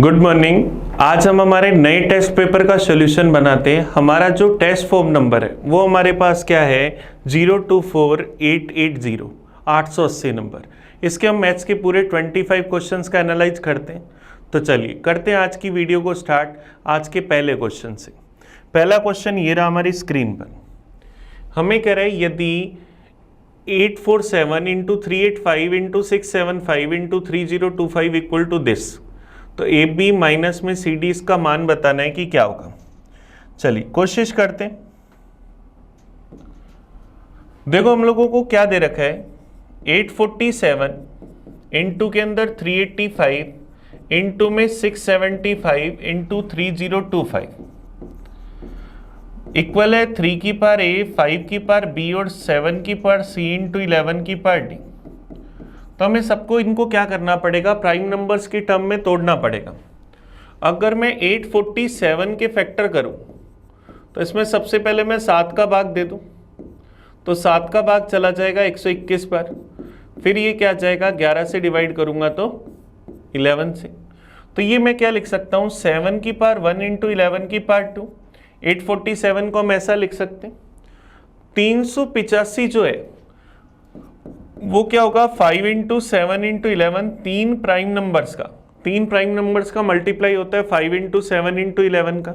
Good morning. आज हम हमारे नए टेस्ट पेपर का सॉल्यूशन बनाते हैं। हमारा जो टेस्ट फॉर्म नंबर है वो हमारे पास क्या है 024880 880 नंबर। इसके हम मैथ्स के पूरे 25 क्वेश्चंस का एनालाइज करते हैं। तो चलिए करते हैं आज की वीडियो को स्टार्ट आज के पहले क्वेश्चन से। पहला क्वेश्चन ये रहा हमारी स्क्रीन पर। हमें कह रहा है यदि 847 into 385 into 675 into 3025 equal to this, तो ए बी माइनस में सी डी इसका मान बताना है कि क्या होगा। चलिए कोशिश करते हैं। देखो हम लोगों को क्या दे रखा है 847 इंटू के अंदर 385 इंटू में 675 इंटू 3025 इक्वल है 3 की पावर ए, 5 की पावर बी और 7 की पावर सी इंटू 11 की पावर डी। तो हमें सबको इनको क्या करना पड़ेगा, प्राइम नंबर्स की टर्म में तोड़ना पड़ेगा। अगर मैं 847 के फैक्टर करूं तो इसमें सबसे पहले मैं 7 का भाग दे दूं, तो 7 का भाग चला जाएगा 121 पर। फिर ये क्या जाएगा 11 से डिवाइड करूंगा तो 11 से। तो ये मैं क्या लिख सकता हूं 7 की पावर 1 इंटू 11 की पावर 2। 847 को हम ऐसा लिख सकते हैं 385 जो है वो क्या होगा 5 इंटू 7 इंटू 11, तीन प्राइम नंबर्स का मल्टीप्लाई होता है 5 इंटू 7 इंटू 11 का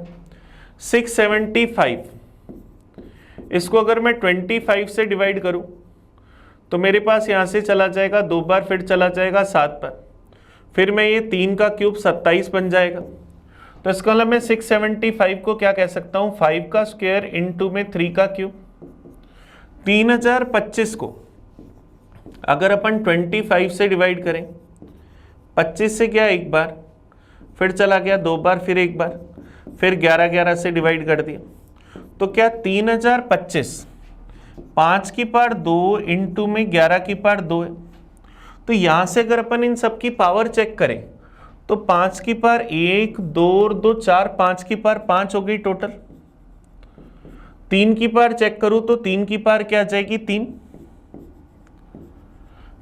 675। इसको अगर मैं 25 से डिवाइड करूं तो मेरे पास यहां से चला जाएगा 2 बार, फिर चला जाएगा 7 पर, फिर मैं ये 3 का क्यूब 27 बन जाएगा। तो इसका मतलब मैं 675 को क्या कह सकता हूं 5 का स्क्वायर इंटू में 3 का क्यूब। 3025 को अगर अपन 25 से डिवाइड करें, 25 से क्या एक बार, फिर चला गया 2 बार, फिर एक बार, फिर 11 से डिवाइड कर दिया, तो क्या 3025 5 की पावर 2 इंटू में 11 की पावर 2 है। तो यहां से अगर अपन इन सब की पावर चेक करें तो 5 की पावर 1 2 और 2 4, 5 की पावर 5 हो गई टोटल। 3 की पावर चेक करूं तो 3 की पावर क्या आ जाएगी 3।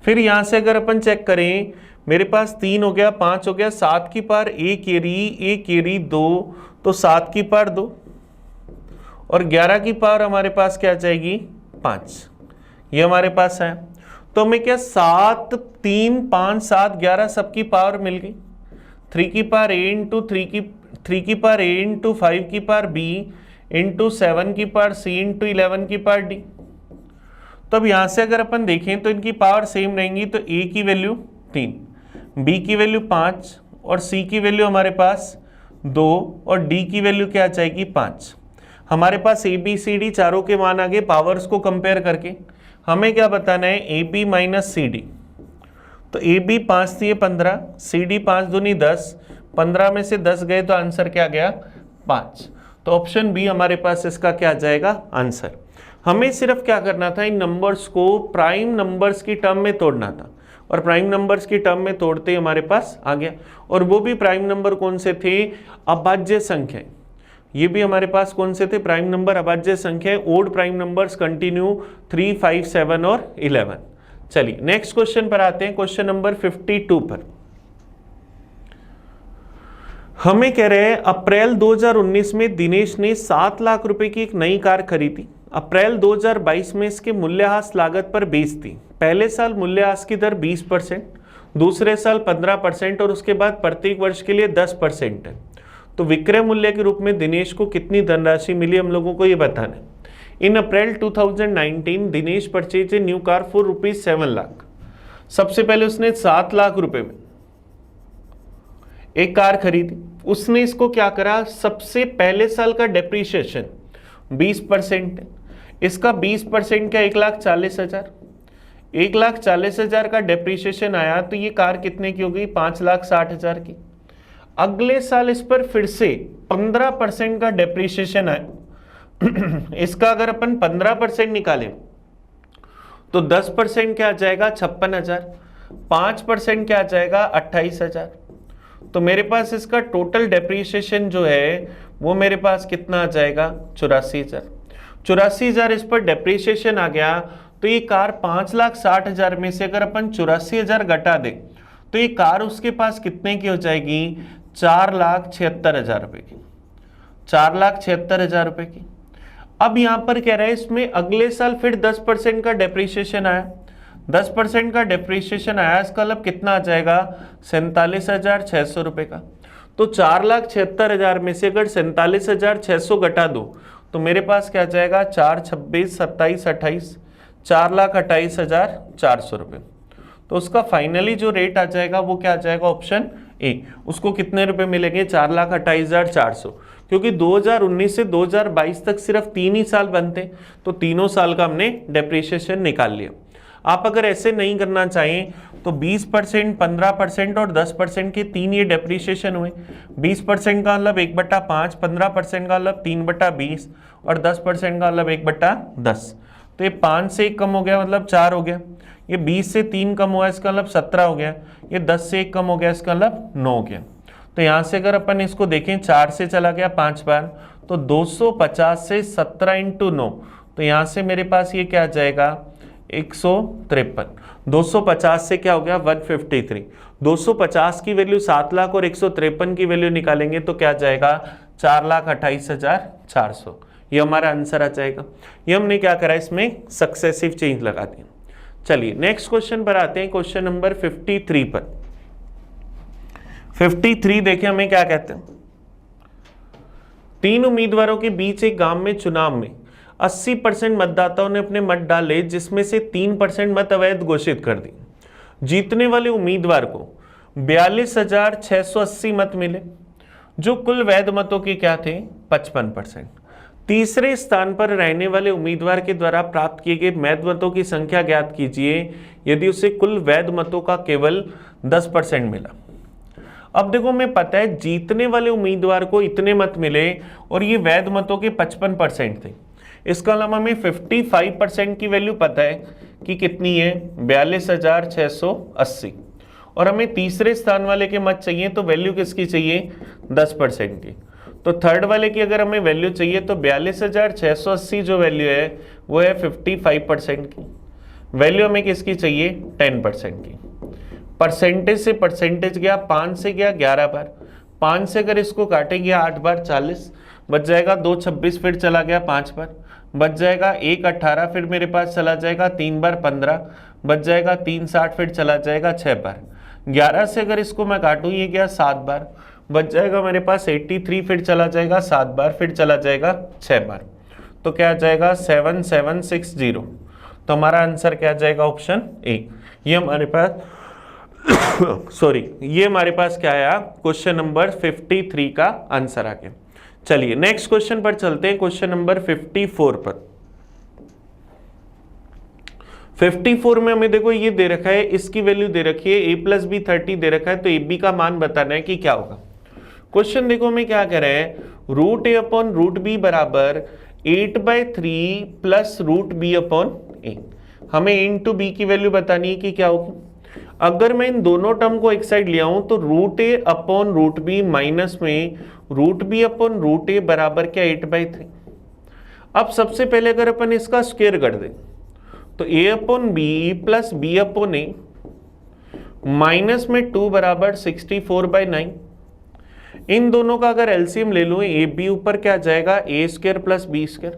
फिर यहां से अगर अपन चेक करें मेरे पास 3 हो गया, 5 हो गया, 7 की पावर 1 केरी 2, तो 7 की पावर 2 और 11 की पावर हमारे पास क्या आ जाएगी 5। ये हमारे पास है। तो हमें क्या 7 3 5 7 11 सबकी पावर मिल गई। 3 की पावर a इंटू 3 की पावर a इंटू 5 की पावर b इंटू 7 की पावर c इंटू 11 की पावर d। तो अब यहां से अगर अपन देखें तो इनकी पावर सेम रहेंगी, तो a की वैल्यू 3, b की वैल्यू 5 और c की वैल्यू हमारे पास 2 और d की वैल्यू क्या आ जाएगी 5। हमारे पास a b c d चारों के मान आ गए। पावर्स को कंपेयर करके हमें क्या बताना है a b minus C D. तो a b 5 थी 15, सी डी 5 दूनी 10, 15 में से 10 गए तो आंसर क्या गया 5। तो ऑप्शन बी हमारे पास इसका क्या आ जाएगा आंसर। हमें सिर्फ क्या करना था इन नंबर्स को प्राइम नंबर्स की टर्म में तोड़ना था, और प्राइम नंबर्स की टर्म में तोड़ते ही हमारे पास आ गया। और वो भी प्राइम नंबर कौन से थे अभाज्य संख्या। ये भी हमारे पास कौन से थे प्राइम नंबर अभाज्य संख्या, ओड प्राइम नंबर्स कंटिन्यू 3 5 7 और 11। चलिए नेक्स्ट क्वेश्चन पर आते हैं, क्वेश्चन नंबर 52 पर। हमें कह रहे हैं अप्रैल 2019 में दिनेश ने 7 लाख रुपए की एक नई कार खरीदी। अप्रैल 2022 में इसके मूल्यह्रास लागत पर बेच दी। पहले साल मूल्यह्रास की दर 20%, दूसरे साल 15% और उसके बाद प्रत्येक वर्ष के लिए 10% है। तो विक्रय मूल्य के रूप में दिनेश को कितनी धनराशि मिली हम लोगों को ये बताना है। इन अप्रैल 2019 Dinesh purchase a new car for ₹7 lakh. सबसे पहले उसने 7 लाख रुपए में एक कार खरीदी। उसने इसको क्या करा, सबसे पहले साल का डेप्रीशिएशन 20% है, इसका 20% का 1,40,000। 1,40,000 का डेप्रीशिएशन आया तो ये कार कितने की हो गई 5,60,000 की। अगले साल इस पर फिर से 15% का डेप्रीशिएशन आया। इसका अगर अपन 15% निकालें तो 10% क्या आ जाएगा 56,000, 5% क्या आ जाएगा 28,000। तो मेरे पास इसका टोटल डेप्रीशिएशन जो है वो मेरे पास कितना आ जाएगा 84,000। 84,000 इस पर डेप्रीशिएशन आ गया तो ये कार 5,60,000 में से अगर अपन 84,000 घटा दें तो ये कार उसके पास कितने की हो जाएगी 4,76,000 रुपए की, 4,76,000 रुपए की। अब यहां पर कह रहा है इसमें अगले साल फिर 10% का डेप्रीशिएशन आया, 10% का डेप्रीशिएशन आया, इसका मतलब कितना आ जाएगा 47,600 रुपए का। तो 4,76,000 में से अगर 47,600 घटा दो तो मेरे पास क्या जाएगा 4, 26, 27, 28, 4,28,400 रुपये। तो उसका फाइनली जो रेट आ जाएगा वो क्या आ जाएगा ऑप्शन ए। उसको कितने रुपए मिलेंगे 4,28,400, क्योंकि 2019 से 2022 तक सिर्फ 3 ही साल बनते, तो तीनों साल का हमने डेप्रिसिएशन निकाल लिया। आप अगर ऐसे नहीं करना चाहें तो 20%, 15% और 10% के 3 ये डेप्रिसिएशन हुए। 20% का मतलब 1/5, 15% का मतलब 3/20 और 10% का मतलब 1/10। तो ये 5 से 1 कम हो गया मतलब 4 हो गया, ये 20 से 3 कम हुआ इसका मतलब 17 हो गया, ये 10 से 1 कम हो गया इसका मतलब 9 हो गया। तो यहाँ से अगर अपन इसको देखें 4 से चला गया 5 बार, तो 250 से 17 × 9, तो यहाँ से मेरे पास ये क्या आ जाएगा 153। 250 से क्या हो गया 153। 250 की वैल्यू 7 लाख और 153 की वैल्यू निकालेंगे तो क्या जाएगा 4,28,400। ये हमारा आंसर आ जाएगा। ये हमने क्या करा इसमें सक्सेसिव चेंज लगा दी। चलिए नेक्स्ट क्वेश्चन पर आते हैं, क्वेश्चन नंबर 53 पर। 53 देखिए हमें क्या कहते हैं। 3 उम्मीदवारों के बीच एक गांव में चुनाव में 80% मतदाताओं ने अपने मत डाले, जिसमें से 3% मत अवैध घोषित कर दी। जीतने वाले उम्मीदवार को 42,680 मत मिले, जो कुल वैध मतों के क्या थे 55%। तीसरे स्थान पर रहने वाले उम्मीदवार के द्वारा प्राप्त किए गए वैध मतों की संख्या ज्ञात कीजिए यदि उसे कुल वैध मतों का केवल 10% मिला। अब देखो हमें पता है जीतने वाले उम्मीदवार को इतने मत मिले और ये वैध मतों के 55% थे। इसका अलावा हमें 55% की वैल्यू पता है कि कितनी है 42,680, और हमें तीसरे स्थान वाले के मत चाहिए तो वैल्यू किसकी चाहिए 10% की। तो थर्ड वाले की अगर हमें वैल्यू चाहिए तो 42,680 जो वैल्यू है वो है 55% की। वैल्यू हमें किसकी चाहिए 10% की। परसेंटेज से परसेंटेज गया 5 से गया 11 बार, 5 से अगर इसको काटेंगे 8 बार 40, बच जाएगा 2 26, फिर चला गया 5 बार, बच जाएगा 1 18, फिर मेरे पास चला जाएगा 3 बार 15, बच जाएगा 3 60, फिर चला जाएगा 6 बार। 11 से अगर इसको मैं काटूँ ये गया 7 बार, बच जाएगा मेरे पास 83, फिर चला जाएगा 7 बार, फिर चला जाएगा 6 बार। तो क्या आ जाएगा 7760। तो हमारा आंसर क्या आ जाएगा ऑप्शन ए। ये हमारे पास सॉरी ये हमारे पास क्या आया क्वेश्चन नंबर 53 का आंसर आ गया। चलिए नेक्स्ट क्वेश्चन पर चलते हैं, क्वेश्चन नंबर 54 पर। 54 में हमें देखो ये दे रखा है, इसकी वैल्यू दे रखी है a+b 30 दे रखा है, तो ab का मान बताना है कि क्या होगा। क्वेश्चन देखो हमें क्या कह रहा है √a/√b बराबर 8/3 प्लस √b/a। हमें a × b की वैल्यू बतानी है कि क्या होगी। अगर मैं इन दोनों टर्म को एक साइड ले आऊं तो √a/√b माइनस में √b/√a बराबर क्या 8/3। अब सबसे पहले अगर अपन इसका स्क्वायर कर दें तो a/b प्लस b/a माइनस में 2 बराबर 64/9। इन दोनों का अगर एलसीएम ले लूं ab ऊपर क्या जाएगा a² प्लस b²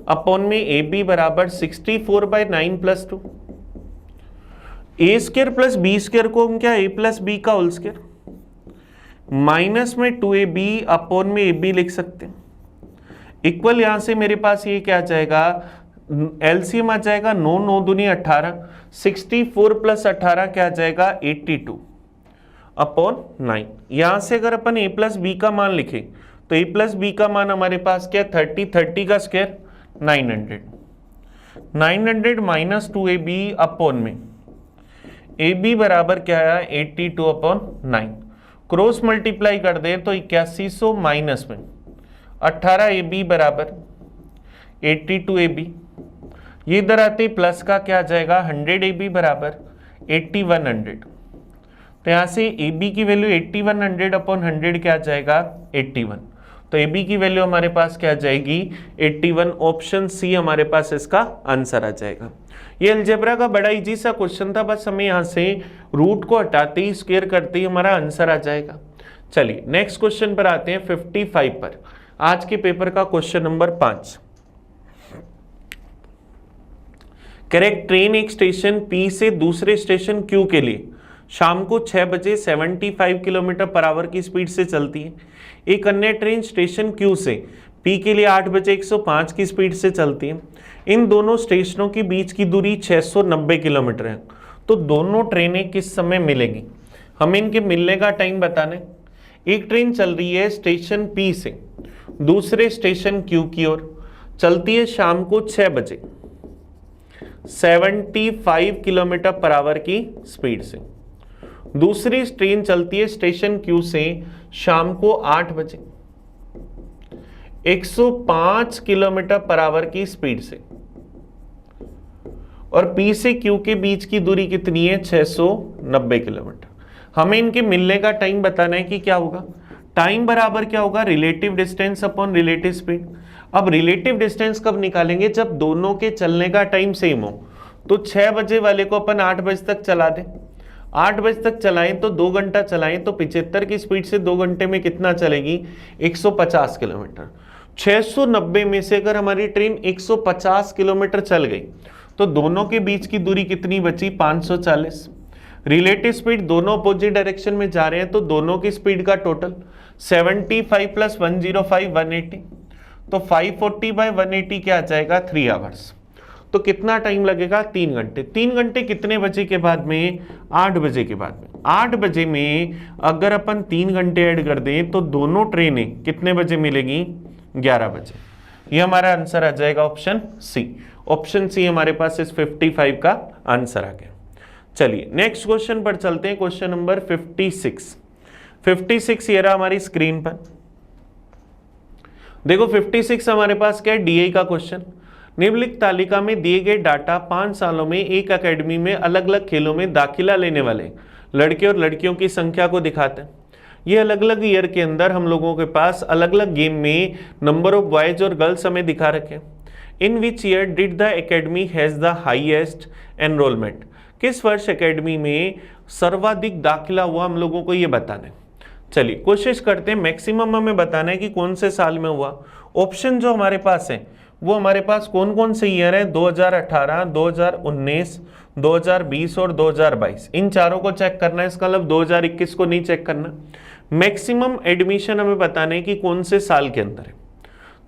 अपॉन में ab बराबर 64/9 प्लस 2। a² प्लस b² को हम क्या a+b का होल स्क्वायर माइनस में 2ab अपॉन में ab लिख सकते हैं। इक्वल यहां से मेरे पास ये क्या जाएगा एलसीएम आ जाएगा 9 9 दूनी 18, 64 प्लस 18 क्या जाएगा 82 अपॉन 9। यहां से अगर अपन a+b का मान लिखें तो a+b का मान हमारे पास क्या 30 का स्क्वायर 900 माइनस 2ab अपॉन में ab बराबर क्या है 82 अपॉन 9। क्रॉस मल्टीप्लाई कर दें तो 8100 माइनस में 18ab बराबर 82ab। ये इधर आते प्लस का क्या जाएगा 100ab बराबर 8100। तो यहाँ से ab की वैल्यू 8100 अपॉन 100 क्या जाएगा 81। तो ab की वैल्यू हमारे पास क्या जाएगी 81। ऑप्शन सी हमारे पास इसका आंसर आ जाएगा। ये अलजेब्रा का बड़ा इजी सा क्वेश्चन था, बस हमें यहाँ से रूट को हटाते ही स्क्वायर करते ही हमारा आंसर आ जाएगा। चलिए नेक्स्ट क्वेश्चन पर आते हैं 55 पर। आज के पेपर का क्वेश्चन नंबर 5। करेक्ट, ट्रेन एक स्टेशन P से दूसरे स्टेशन Q के लिए शाम को 6 बजे 75 किलोमीटर पर आवर की स्पीड से चलती है। एक अन्य ट्रेन स्टेशन Q से P के लिए 8 बजे 105 की स्पीड से चलती है। इन दोनों स्टेशनों के बीच की दूरी 690 किलोमीटर है। तो दोनों ट्रेनें किस समय मिलेंगी, हमें इनके मिलने का टाइम बताना है। एक ट्रेन चल रही है स्टेशन P से दूसरे स्टेशन Q की ओर, चलती है शाम को 6 बजे 75 किलोमीटर पर आवर की स्पीड से। दूसरी ट्रेन चलती है स्टेशन Q से शाम को 8 बजे 105 किलोमीटर पर आवर की स्पीड से, और P से Q के बीच की दूरी कितनी है, 690 किलोमीटर। हमें इनके मिलने का टाइम बताना है कि क्या होगा। टाइम बराबर क्या होगा, relative distance upon relative speed. अब रिलेटिव डिस्टेंस कब निकालेंगे, जब दोनों के चलने का टाइम सेम हो। तो 6 बजे वाले को अपन 8 बजे तक चला दें, 8 बजे तक चलाएं तो 2 घंटा चलाएं तो 75 की स्पीड से 2 घंटे में कितना चलेगी, 150 किलोमीटर। 690 में से अगर हमारी ट्रेन 150 किलोमीटर चल गई तो दोनों के बीच की दूरी कितनी बची, 540। रिलेटिव स्पीड दोनों अपोजिट डायरेक्शन में जा रहे हैं तो दोनों की स्पीड का टोटल 75 प्लस 105 180, तो 540 बाई 180 क्या आ जाएगा, 3 आवर्स। तो कितना टाइम लगेगा, 3 घंटे। 3 घंटे कितने बजे के बाद में, 8 बजे के बाद में। 8 बजे में अगर अपन 3 घंटे ऐड कर दें तो दोनों ट्रेनें कितने बजे मिलेगी, 11 बजे। ये हमारा आंसर आ जाएगा ऑप्शन सी। ऑप्शन सी हमारे पास इस 55 का आंसर आ गया। चलिए नेक्स्ट क्वेश्चन पर चलते हैं, क्वेश्चन नंबर 56। 56 ये रहा हमारी स्क्रीन पर। देखो 56 हमारे पास क्या है, डीए का क्वेश्चन। निम्नलिखित तालिका में दिए गए डाटा 5 सालों में एक एकेडमी में अलग अलग खेलों में दाखिला लेने वाले लड़के और लड़कियों की संख्या को दिखाते हैं। ये अलग अलग ईयर के अंदर हम लोगों के पास अलग अलग गेम में नंबर ऑफ बॉयज और गर्ल्स हमें दिखा रखे। In which year did the academy has the highest enrolment, किस वर्ष एकेडमी में सर्वाधिक दाखिला हुआ, हम लोगों को ये बताना है। चलिए कोशिश करते हैं, मैक्सिमम हमें बताना है कि कौन से साल में हुआ। ऑप्शन जो हमारे पास है वो हमारे पास कौन कौन से ईयर है, 2018, 2019, 2020 और 2022। इन चारों को चेक करना है, इसका मतलब 2021 को नहीं चेक करना। मैक्सिमम एडमिशन हमें बताना है कि कौन से साल के अंदर है।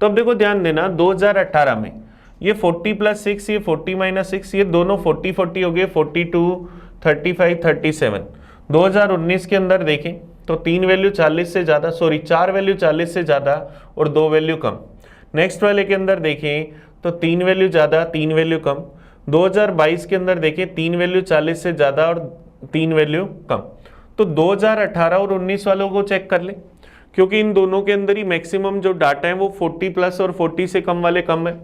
तो अब देखो ध्यान देना, 2018 में ये 40 + 6, ये 40 - 6, ये दोनों 40 हो गए, 42, 35, 37। 2019 के अंदर देखें तो 3 वैल्यू 40 से ज़्यादा, 4 वैल्यू 40 से ज़्यादा और 2 वैल्यू कम। नेक्स्ट वाले के अंदर देखें तो 3 वैल्यू ज़्यादा 3 वैल्यू कम। 2022 के अंदर देखें 3 वैल्यू 40 से ज़्यादा और 3 वैल्यू कम। तो 2018 और 19 वालों को चेक कर ले, क्योंकि इन दोनों के अंदर ही मैक्सिमम जो डाटा है वो 40+ और 40 से कम वाले कम है।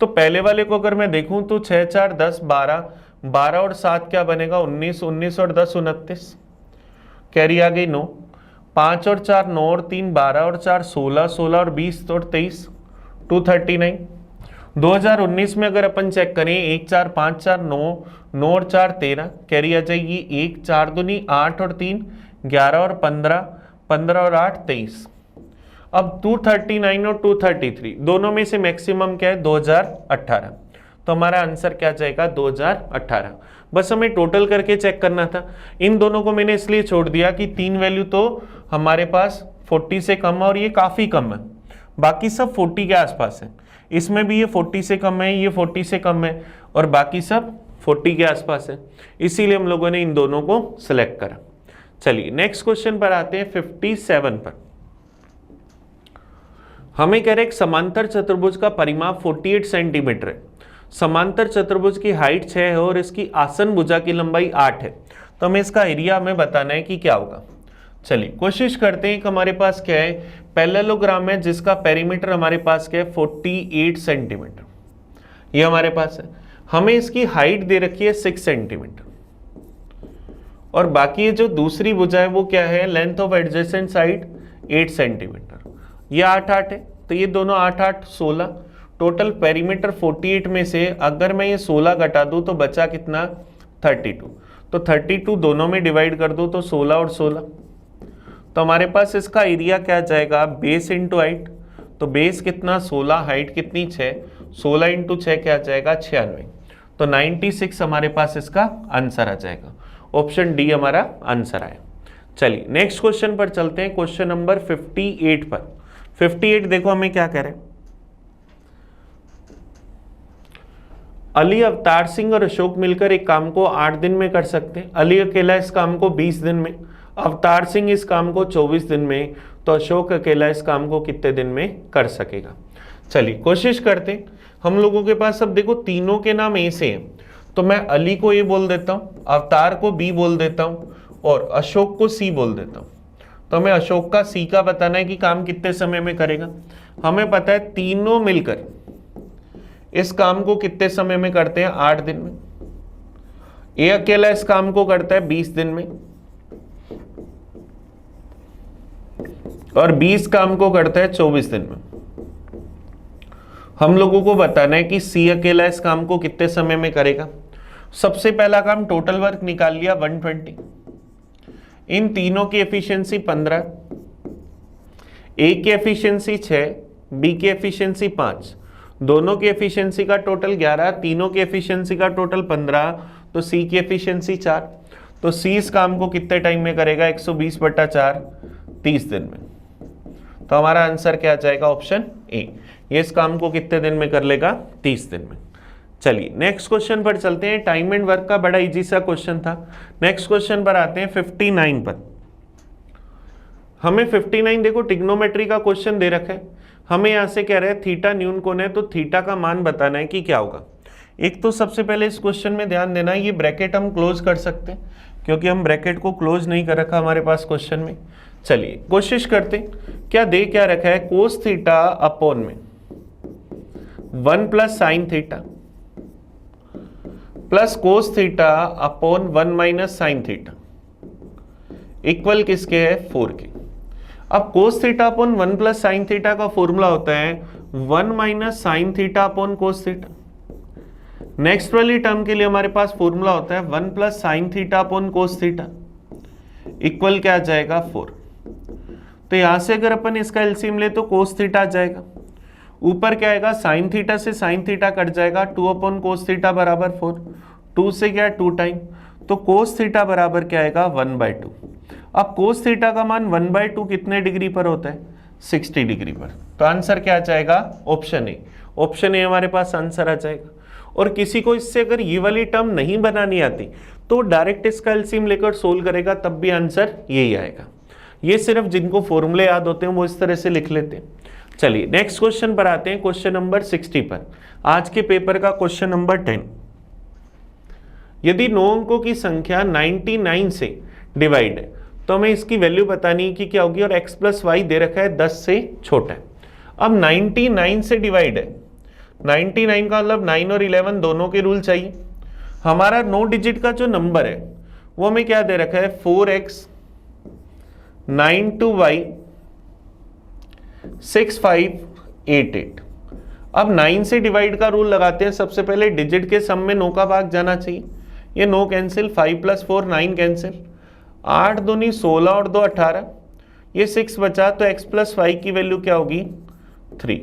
तो पहले वाले को अगर मैं देखूं तो 6, 4, 10, 12, 12 और 7 क्या बनेगा, 19, 19 और 10 29, कैरी आ गई 9, 5 और 4 9 और 3 12 और 4 16, 16 और 20 और 23, 239। 2019 में अगर अपन चेक करें 1, 4, 5, 4 9, 9 और 4 13, कैरी आ जाएगी 1, 4 दूनी 8 और 3 11 और 15, 15 और 8 23। अब 239 और 233 दोनों में से मैक्सिमम क्या है, 2018। तो हमारा आंसर क्या जाएगा, 2018। बस हमें टोटल करके चेक करना था। इन दोनों को मैंने इसलिए छोड़ दिया कि 3 वैल्यू तो हमारे पास 40 से कम है और ये काफ़ी कम है, बाकी सब 40 के आसपास है। इसमें भी ये 40 से कम है, ये 40 से कम है और बाकी सब 40 के आसपास है, इसीलिए हम लोगों ने इन दोनों को सिलेक्ट करा। चलिए नेक्स्ट क्वेश्चन पर आते हैं, 57 पर। हमें कह रहे एक समांतर चतुर्भुज का परिमाप 48 सेंटीमीटर है। समांतर चतुर्भुज की हाइट 6 है और इसकी आसन भुजा की लंबाई 8 है। तो हमें इसका एरिया हमें बताना है कि क्या होगा। चलिए कोशिश करते हैं कि हमारे पास क्या है, पैरेललोग्राम है जिसका पेरीमीटर हमारे पास क्या है, 48 सेंटीमीटर, ये हमारे पास है। हमें इसकी हाइट दे रखी है 6 सेंटीमीटर और बाकी ये जो दूसरी भुजा है वो क्या है, length of adjacent side 8 centimetre, ये 8 8 है। तो ये दोनों 8 8 16, टोटल पेरीमीटर 48 में से अगर मैं ये 16 घटा दूं तो बचा कितना, 32। तो 32 दोनों में डिवाइड कर दो तो 16 और 16, तो हमारे पास इसका एरिया क्या आ जाएगा, बेस इंटू हाइट। तो बेस कितना 16, हाइट कितनी 6, 16 इंटू 6 क्या आ जाएगा 96। तो 96 हमारे पास इसका आंसर आ जाएगा। ऑप्शन डी हमारा आंसर आया। चलिए नेक्स्ट क्वेश्चन पर चलते हैं, क्वेश्चन नंबर 58 पर। 58 देखो हमें क्या कह रहे हैं, अली, अवतार सिंह और अशोक मिलकर एक काम को 8 दिन में कर सकते हैं। अली अकेला इस काम को 20 दिन में, अवतार सिंह इस काम को 24 दिन में, तो अशोक अकेला इस काम को कितने दिन में कर सकेगा। चलिए कोशिश करते हैं। हम लोगों के पास अब देखो तीनों के नाम ए से हैं, तो मैं अली को ए बोल देता हूँ, अवतार को बी बोल देता हूँ और अशोक को सी बोल देता हूँ। तो हमें अशोक का सी का बताना है कि काम कितने समय में करेगा। हमें पता है तीनों मिलकर इस काम को कितने समय में करते हैं, 8 दिन में। ए अकेला इस काम को करता है 20 दिन में और 20 काम को करता है 24 दिन में। हम लोगों को बताना है कि सी अकेला इस काम को कितने समय में करेगा। सबसे पहला काम टोटल वर्क निकाल लिया 120, इन तीनों की एफिशिएंसी 15, ए की एफिशिएंसी 6, बी की एफिशिएंसी 5, दोनों की एफिशिएंसी का टोटल 11, तीनों की एफिशिएंसी का टोटल 15, तो सी की एफिशिएंसी 4। तो सी इस काम को कितने टाइम में करेगा, 120/4, 30 दिन में। तो हमारा आंसर क्या आ जाएगा, ऑप्शन ए, ये इस काम को कितने दिन में कर लेगा, 30 दिन में। चलिए नेक्स्ट क्वेश्चन पर चलते हैं। टाइम एंड वर्क का बड़ा इजी सा क्वेश्चन था। नेक्स्ट क्वेश्चन पर आते हैं 59 पर। हमें 59 देखो ट्रिग्नोमेट्री का क्वेश्चन दे रखा है। हमें यहाँ से कह रहे हैं थीटा न्यून कोण है, तो थीटा का मान बताना है कि क्या होगा। एक तो सबसे पहले इस क्वेश्चन में ध्यान देना, ये ब्रैकेट हम क्लोज कर सकते हैं क्योंकि हम ब्रैकेट को क्लोज नहीं कर रखा हमारे पास क्वेश्चन में। चलिए कोशिश करते क्या दे क्या रखा है, कोस थीटा अपॉन में 1 plus sine theta plus cos theta upon 1 minus sine theta equal किसके है, 4 के। अब cos theta upon 1 plus sine theta का फॉर्मूला होता है 1 minus sine theta upon cos theta. Next वाली टर्म के लिए हमारे पास फॉर्मूला होता है 1 plus sine theta upon cos theta equal क्या आ जाएगा, 4। तो यहां से अगर अपन इसका एलसीएम ले तो कोस थीटा आ जाएगा, ऊपर क्या आएगा, साइन थीटा से साइन थीटा कट जाएगा, 2 अपॉन कोस थीटा बराबर 4, 2 से क्या 2 टाइम, तो कोस थीटा बराबर क्या आएगा, 1/2। अब कोस थीटा का मान 1/2 कितने डिग्री पर होता है, 60 डिग्री पर। तो आंसर क्या आ जाएगा, ऑप्शन ए। ऑप्शन ए हमारे पास आंसर आ जाएगा। और किसी को इससे अगर ये वाली टर्म नहीं बनानी आती तो डायरेक्ट इसका एलसीएम लेकर सोल्व करेगा, तब भी आंसर यही आएगा। ये सिर्फ जिनको फॉर्मूले याद होते हैं वो इस तरह से लिख लेते हैं। चलिए नेक्स्ट क्वेश्चन पर आते हैं, क्वेश्चन नंबर 60 पर। आज के पेपर का क्वेश्चन नंबर 10। यदि 9 अंकों की संख्या 99 से डिवाइड है तो हमें इसकी वैल्यू बतानी है कि क्या होगी, और x प्लस वाई दे रखा है 10 से छोटा है। अब 99 से डिवाइड है, 99 का मतलब 9 और 11 दोनों के रूल चाहिए। हमारा 9 डिजिट का जो नंबर है वो हमें क्या दे रखा है, 4x 92y 6588। अब 9 से डिवाइड का रूल लगाते हैं। सबसे पहले डिजिट के सम में 9 का भाग जाना चाहिए, ये 9 कैंसिल, 5 + 4 9 कैंसिल, 8 दूनी 16 और 2 18, ये 6 बचा। तो x प्लस वाई की वैल्यू क्या होगी, 3।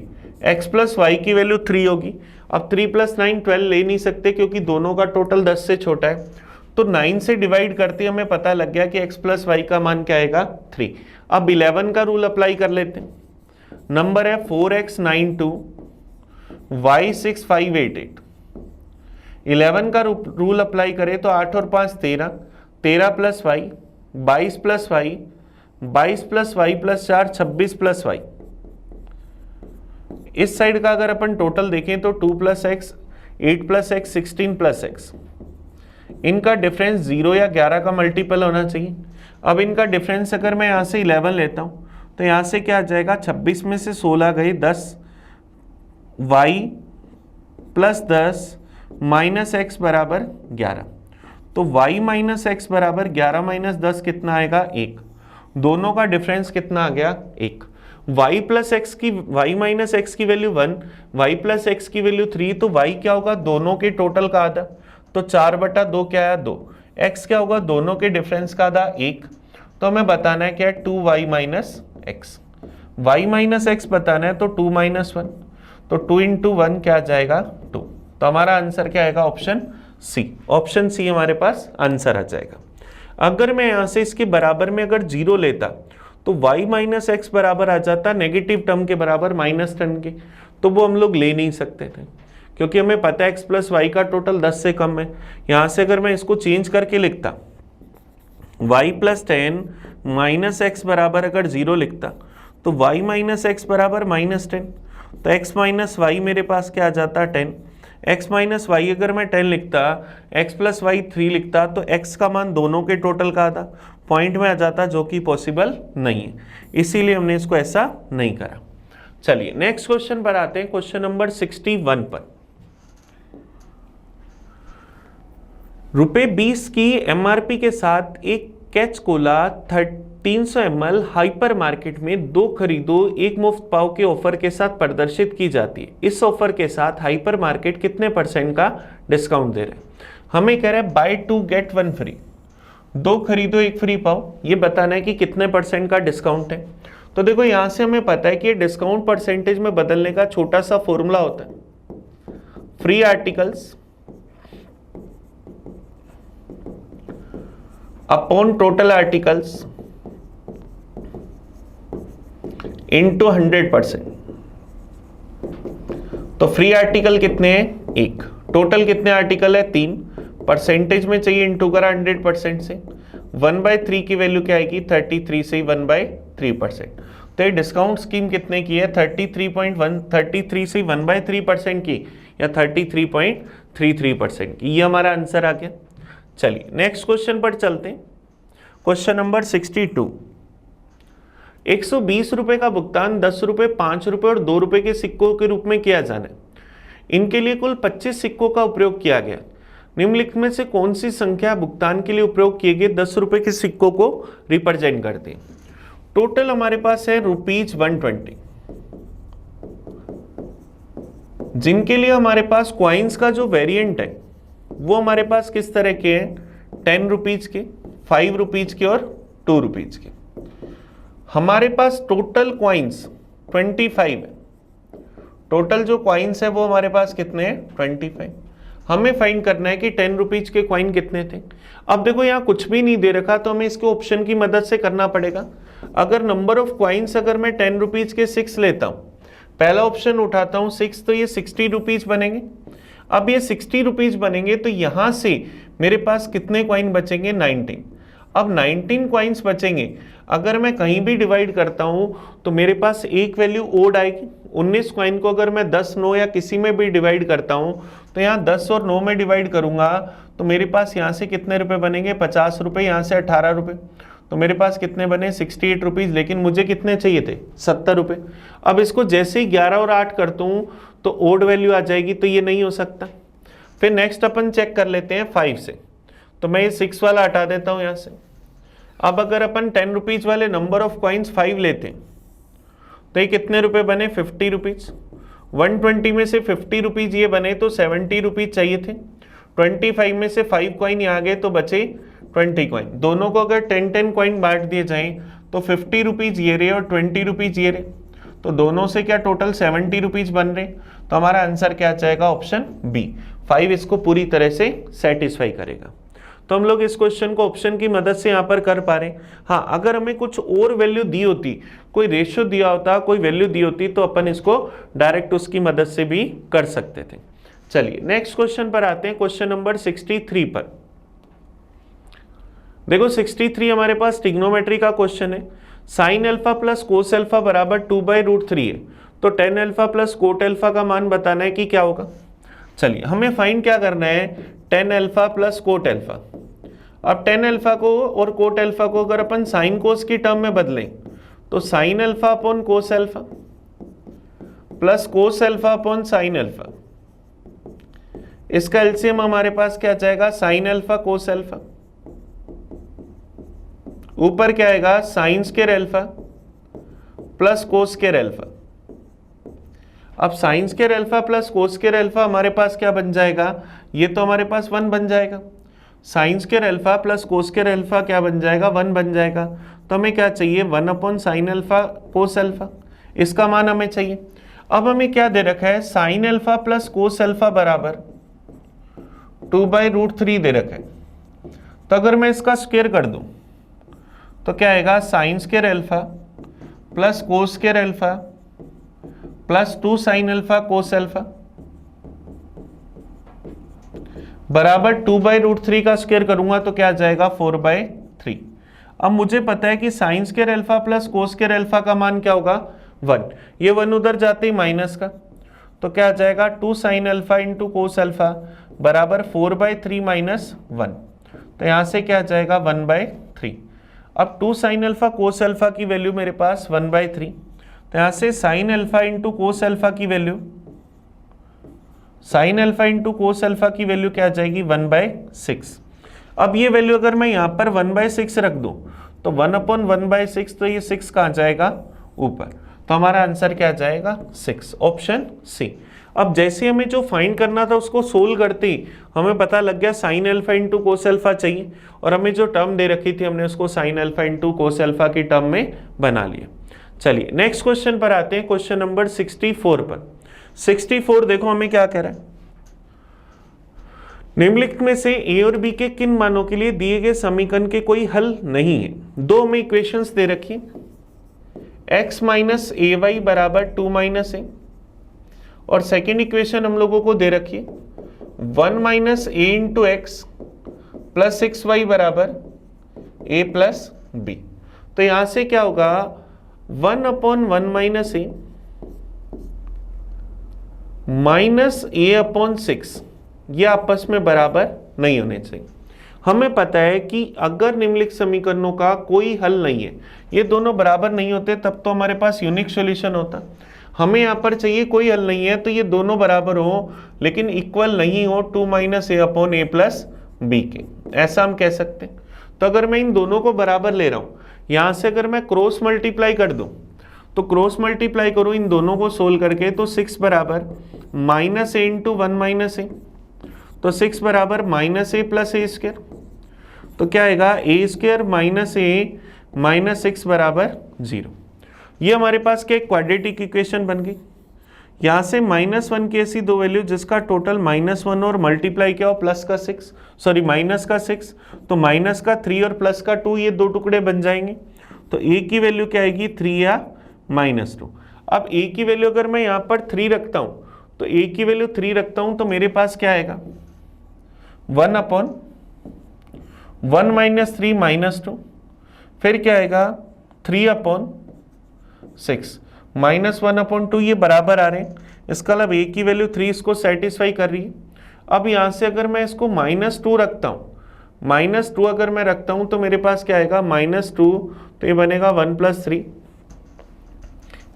x प्लस वाई की वैल्यू 3 होगी। अब 3 + 9 12 ले नहीं सकते क्योंकि दोनों का टोटल 10 से छोटा है, तो 9 से डिवाइड करते हमें पता लग गया कि x प्लस वाई का मान क्या आएगा, 3। अब 11 का रूल अप्लाई कर लेते हैं। नंबर है 4x 92 y 6588। 11 का रूल अप्लाई करें तो 8 और 5 13, 13 + y 22 + y 22 + y + 4 26 + y। इस साइड का अगर अपन टोटल देखें तो 2 + x 8 + x 16 + x। इनका डिफरेंस 0 या 11 का मल्टीपल होना चाहिए। अब इनका डिफरेंस अगर मैं यहाँ से 11 लेता हूँ तो यहाँ से क्या आ जाएगा, 26 में से 16 गई 10, y + 10 - x बराबर 11। तो y - x बराबर 11 - 10 कितना आएगा, 1। दोनों का डिफरेंस कितना आ गया, 1। y + x की वैल्यू 1, y + x की वैल्यू 3, तो y क्या होगा, दोनों के टोटल का आधा, तो 4/2 क्या आया, 2। x क्या होगा, दोनों के डिफरेंस का आधा, 1, तो हमें बताना है क्या, 2y minus x. y minus x बताना है तो 2 माइनस 1, तो 2 इंटू 1 क्या आ जाएगा 2। तो हमारा आंसर क्या आएगा, ऑप्शन सी। ऑप्शन सी हमारे पास आंसर आ जाएगा। अगर मैं यहां से इसके बराबर में अगर 0 लेता तो y माइनस एक्स बराबर आ जाता नेगेटिव टर्म के बराबर माइनस टर्म के, तो वो हम लोग ले नहीं सकते थे क्योंकि हमें पता है x प्लस वाई का टोटल 10 से कम है। यहां से अगर मैं इसको चेंज करके लिखता y प्लस 10 माइनस एक्स बराबर अगर 0 लिखता तो y माइनस एक्स बराबर माइनस 10, तो x माइनस वाई मेरे पास क्या आ जाता 10। x माइनस वाई अगर मैं 10 लिखता, x प्लस वाई 3 लिखता तो x का मान दोनों के टोटल का आधा पॉइंट में आ जाता, जो कि पॉसिबल नहीं है, इसीलिए हमने इसको ऐसा नहीं करा। चलिए नेक्स्ट क्वेश्चन पर आते हैं, क्वेश्चन नंबर 61 पर। रुपए 20 की एमआरपी के साथ एक catch Cola 300 ml hyper market में 2 खरीदो 1 मुफ्त पाव के ऑफर के साथ प्रदर्शित की जाती है। इस ऑफर के साथ हाइपर मार्केट कितने % का डिस्काउंट दे रहे हैं? हमें कह रहा है बाय 2 गेट 1 फ्री, 2 खरीदो 1 फ्री पाओ, ये बताना है कि कितने % का डिस्काउंट है। तो देखो यहां से हमें पता है कि डिस्काउंट परसेंटेज में बदलने का छोटा सा फॉर्मूला होता है, free articles upon total articles into 100%। तो फ्री आर्टिकल कितने हैं 1, टोटल कितने आर्टिकल है 3, परसेंटेज में चाहिए इंटू करा 100% से, 1/3 की वैल्यू क्या आएगी 33 से 1/3%। तो ये डिस्काउंट स्कीम कितने की है 33 से 1/3% की या 33.33% की, ये हमारा आंसर आ गया। चलिए नेक्स्ट क्वेश्चन पर चलते हैं, क्वेश्चन नंबर 62। 120 रुपए का भुगतान 10 रुपए, 5 रुपए और 2 रुपए के सिक्कों के रूप में किया जाना है। इनके लिए कुल 25 सिक्कों का उपयोग किया गया। निम्नलिखित में से कौन सी संख्या भुगतान के लिए उपयोग किए गए 10 रुपए के सिक्कों को रिप्रेजेंट करती है? टोटल हमारे पास है ₹120, जिनके लिए हमारे पास क्वाइंस का जो वेरिएंट है वो हमारे पास किस तरह के हैं, 10 रुपीज के, 5 रुपीज के और 2 रुपीज के। हमारे पास टोटल क्वाइंस 25 है, टोटल जो क्वाइंस है वो हमारे पास कितने हैं 25। हमें फाइंड करना है कि 10 रुपीज के क्वाइन कितने थे। अब देखो यहाँ कुछ भी नहीं दे रखा तो हमें इसके ऑप्शन की मदद से करना पड़ेगा। अगर नंबर ऑफ क्वाइंस अगर मैं 10 रुपीज के 6 लेता हूँ, पहला ऑप्शन उठाता हूँ 6, तो ये 60 रुपीज बनेंगे। अब ये 60 रुपीज बनेंगे तो यहां से मेरे पास कितने क्वाइन बचेंगे 19। अब 19 क्वाइंस बचेंगे, अगर मैं कहीं भी डिवाइड करता हूं तो मेरे पास एक वैल्यू ओड आएगी। 19 क्वाइन को अगर मैं 10, 9 या किसी में भी डिवाइड करता हूं तो यहाँ 10 और 9 में डिवाइड करूंगा तो मेरे पास यहाँ से कितने रुपए बनेंगे 50 रुपए, यहाँ से 18 रुपए, तो मेरे पास कितने बने 68 रुपीज। लेकिन मुझे कितने चाहिए थे 70 रुपए। अब इसको जैसे ही 11 और 8 करता हूं तो ओड वैल्यू आ जाएगी, तो ये नहीं हो सकता। फिर नेक्स्ट अपन चेक कर लेते हैं 5 से, तो मैं ये 6 वाला हटा देता हूं यहां से। अब अगर अपन 10 रुपीज वाले नंबर ऑफ कॉइन्स 5 लेते हैं तो ये कितने रुपए बने 50 रुपीज। 120 में से 50 रुपीज ये बने तो 70 रुपीज चाहिए थे। 25 में से 5 कॉइन यहाँ गए तो बचे 20 कॉइन। दोनों को अगर 10-10 कॉइन बांट दिए जाएं तो 50 रुपीज ये रहे और 20 रुपीज ये रहे, तो दोनों से क्या टोटल 70 रुपीज बन रहे। तो हमारा आंसर क्या जाएगा ऑप्शन बी, 5 इसको पूरी तरह से सेटिस्फाई करेगा। तो हम लोग इस क्वेश्चन को ऑप्शन की मदद से यहाँ पर कर पा रहे हैं। हाँ, अगर हमें कुछ और वैल्यू दी होती, कोई रेशियो दिया होता, कोई वैल्यू दी होती तो अपन इसको डायरेक्ट उसकी मदद से भी कर सकते थे। चलिए नेक्स्ट क्वेश्चन पर आते हैं, क्वेश्चन नंबर 63 पर। देखो 63 हमारे पास ट्रिग्नोमेट्री का क्वेश्चन है। Sine alpha plus cos alpha बराबर 2/√3 है, तो tan alpha plus coat alpha का मान बताना है कि क्या होगा। चलिए हमें फाइंड क्या करना है, tan alpha plus coat alpha. अब टेन अल्फा को और कोट अल्फा को अगर अपन साइन कोस की टर्म में बदलें तो sine alpha upon cos alpha plus cos alpha upon sine alpha, इसका एलसीएम हमारे पास क्या जाएगा साइन अल्फा कोस अल्फा, ऊपर क्या आएगा sine square alpha plus cos square alpha. अब sine square alpha plus cos square alpha हमारे पास क्या बन जाएगा, ये तो हमारे पास 1 बन जाएगा। Sign square alpha plus cos square alpha क्या बन जाएगा, 1 बन जाएगा। तो हमें क्या चाहिए, 1 upon sine alpha cos alpha, इसका मान हमें चाहिए। अब हमें क्या दे रखा है, sine alpha plus cos alpha बराबर 2/√3 दे रखा है। तो अगर मैं इसका स्क्वायर कर दूं तो क्या आएगा, sine square alpha plus cos square alpha plus 2 sine alpha cos alpha बराबर 2/√3 का स्क्वायर करूंगा तो क्या आ जाएगा, 4/3। अब मुझे पता है कि sign square alpha plus cos square alpha का मान क्या होगा, 1। ये 1 उधर जाते ही माइनस का, तो क्या आ जाएगा 2 sine alpha into cos alpha बराबर 4/3 माइनस 1। तो यहाँ से क्या आ जाएगा 1/3। अब 2 साइन अल्फा कोस अल्फा की वैल्यू मेरे पास 1/3, तो यहाँ से sine alpha into cos alpha की value, sine alpha into cos alpha की वैल्यू क्या आ जाएगी, 1/6। अब ये वैल्यू अगर मैं यहाँ पर 1/6 रख दूं तो 1 अपॉन 1/6, तो ये 6 कहाँ जाएगा, ऊपर। तो हमारा आंसर क्या जाएगा, 6, ऑप्शन सी। अब जैसे हमें जो फाइंड करना था उसको सोल्व करते ही हमें पता लग गया sign alpha into cos alpha चाहिए, और हमें जो टर्म दे रखी थी हमने उसको sign alpha into cos alpha की टर्म में बना लिया। चलिए नेक्स्ट क्वेश्चन पर आते हैं, क्वेश्चन नंबर 64 पर। 64 देखो हमें क्या कह रहा है, निम्नलिखित में से ए और बी के किन मानों के लिए दिए गए समीकरण के कोई हल नहीं है। दो हमें इक्वेशंस दे रखी, x माइनस ए वाई बराबर 2 माइनस ए, और सेकेंड इक्वेशन हम लोगों को दे रखी 1 माइनस ए इंटू एक्स प्लस 6y बराबर a प्लस बी। तो यहां से क्या होगा, 1 अपॉन 1 माइनस ए माइनस ए अपॉन 6, ये आपस में बराबर नहीं होने चाहिए। हमें पता है कि अगर निम्नलिखित समीकरणों का कोई हल नहीं है, ये दोनों बराबर नहीं होते, तब तो हमारे पास यूनिक सॉल्यूशन होता। हमें यहाँ पर चाहिए कोई हल नहीं है, तो ये दोनों बराबर हो लेकिन इक्वल नहीं हो 2 माइनस ए अपॉन ए प्लस बी के, ऐसा हम कह सकते हैं। तो अगर मैं इन दोनों को बराबर ले रहा हूँ, यहाँ से अगर मैं क्रॉस मल्टीप्लाई कर दूँ तो क्रॉस मल्टीप्लाई करूँ इन दोनों को सोल्व करके, तो 6 बराबर माइनस ए इंटू 1 माइनस ए, तो 6 बराबर माइनस ए प्लस ए स्क्वायर। तो क्या आएगा, ए स्क्वायर माइनस ए माइनस 6 बराबर 0। ये हमारे पास क्या क्वाड्रेटिक इक्वेशन बन गई। यहाँ से -1 की ऐसी दो वैल्यू जिसका टोटल -1 और मल्टीप्लाई क्या हो प्लस का 6, सॉरी माइनस का 6, तो माइनस का 3 और प्लस का 2, ये दो टुकड़े बन जाएंगे। तो ए की वैल्यू क्या आएगी, 3 या -2। अब ए की वैल्यू अगर मैं यहाँ पर 3 रखता हूँ, तो ए की वैल्यू 3 रखता हूँ तो मेरे पास क्या आएगा, 1 अपॉन 1 माइनस 3 -2, फिर क्या आएगा 3 अपॉन 6 -1 अपॉन 2, ये बराबर आ रहे हैं। इसका मतलब ए की वैल्यू 3 इसको सेटिस्फाई कर रही है। अब यहाँ से अगर मैं इसको -2 रखता हूँ, -2 अगर मैं रखता हूँ तो मेरे पास क्या आएगा, -2, तो ये बनेगा 1 + 3।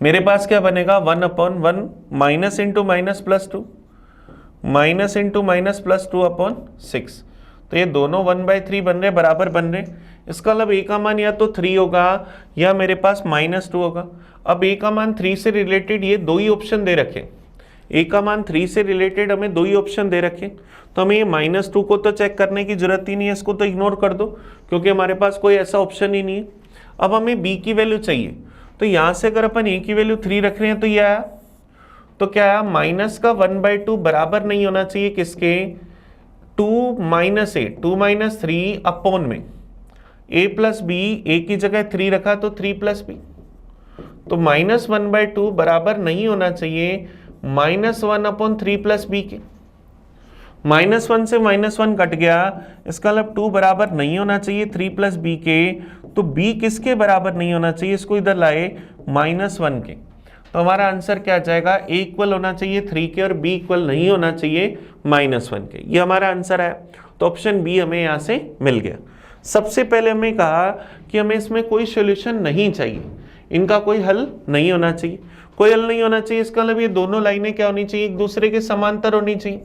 मेरे पास क्या बनेगा, 1 upon 1 minus into minus plus 2, minus into minus plus 2 upon 6। तो ये दोनों 1/3 बन रहे, बराबर बन रहे। इसका मतलब ए का मान या तो 3 होगा या मेरे पास -2 होगा। अब ए का मान 3 से रिलेटेड ये दो ही ऑप्शन दे रखे, ए का मान 3 से रिलेटेड हमें दो ही ऑप्शन दे रखे, तो हमें ये -2 को तो चेक करने की जरूरत ही नहीं है, इसको तो इग्नोर कर दो क्योंकि हमारे पास कोई ऐसा ऑप्शन ही नहीं है। अब हमें बी की वैल्यू चाहिए, तो यहाँ से अगर अपन ए की वैल्यू 3 रख रहे हैं तो ये आया, तो क्या आया, माइनस का 1/2 बराबर नहीं होना चाहिए किसके, 2 माइनस ए, 2 माइनस 3 अपॉन में a प्लस बी, ए की जगह 3 रखा तो 3 + b, तो -1/2 बराबर नहीं होना चाहिए -1 अपॉन 3 + b के। -1 से -1 कट गया, इसका मतलब 2 बराबर नहीं होना चाहिए 3 + b के, तो b किसके बराबर नहीं होना चाहिए, इसको इधर लाए -1 के। तो हमारा आंसर क्या आ जाएगा, a इक्वल होना चाहिए 3 के और b इक्वल नहीं होना चाहिए -1 के। ये हमारा आंसर है। तो ऑप्शन बी हमें यहाँ से मिल गया। सबसे पहले हमें कहा कि हमें इसमें कोई सॉल्यूशन नहीं चाहिए, इनका कोई हल नहीं होना चाहिए। कोई हल नहीं होना चाहिए इसका मतलब ये दोनों लाइनें क्या होनी चाहिए, एक दूसरे के समांतर होनी चाहिए।